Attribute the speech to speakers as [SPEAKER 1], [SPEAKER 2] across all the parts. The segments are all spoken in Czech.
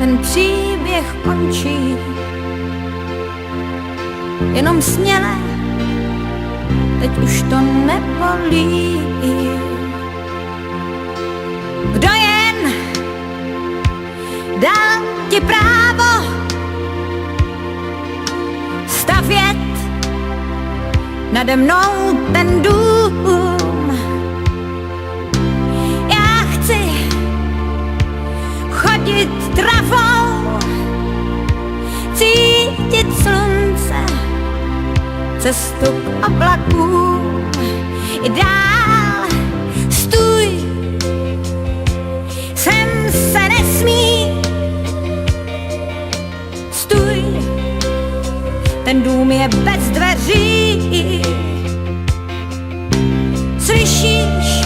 [SPEAKER 1] ten příběh končí. Jenom směle, teď už to nebolí. Kdo jen dal ti právo stavět nade mnou ten dům? Já chci chodit trafou, cítit slunce, cestu k oblakům. I dál stůj, sem se nesmí. Stůj, ten dům je bez dveří. Slyšíš,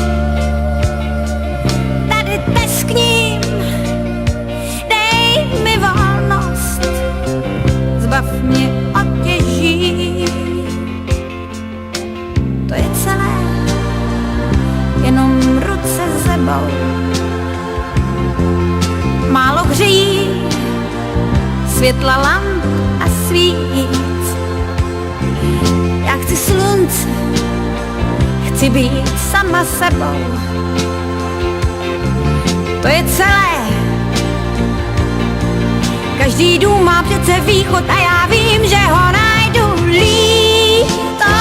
[SPEAKER 1] tady teskním, dej mi volnost, zbav mě otěží. To je celé, jenom ruce sebou. Málo hřejí světla lamp a svíc. Já chci slunce, chci být sama sebou. To je celé, každý dům má přece východ a já vím, že ho najdu. Líto,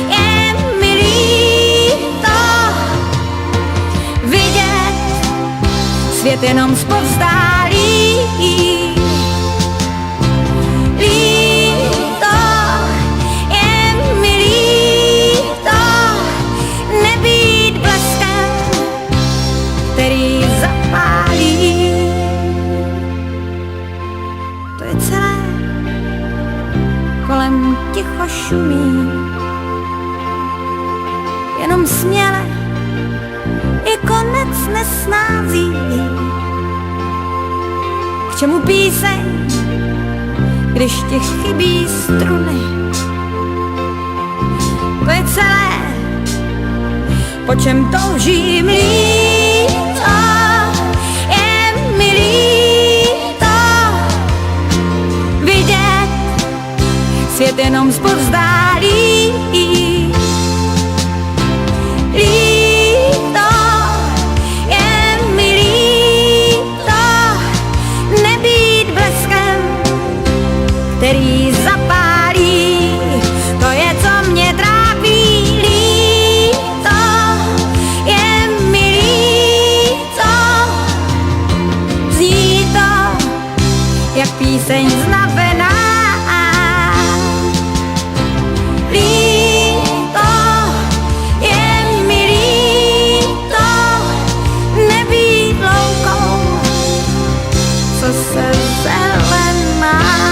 [SPEAKER 1] je mi líto vidět svět jenom zpovzdálí. Líto, je mi líto nebýt bleskem, který zapálí. To je celé, kolem ticho šumí. Jenom směle, i konec nesnází. K čemu píseň, když ti chybí struny? To je celé, po čem toužím. Líto, je mi líto vidět svět jenom zpovzdálí. Líto, je mi líto nebýt bleskem, který zapálí. To je, co mě trápí. Líto, je mi líto, zní to, jak píseň znavená. Líto, je mi líto nebýt loukou, co se zelená.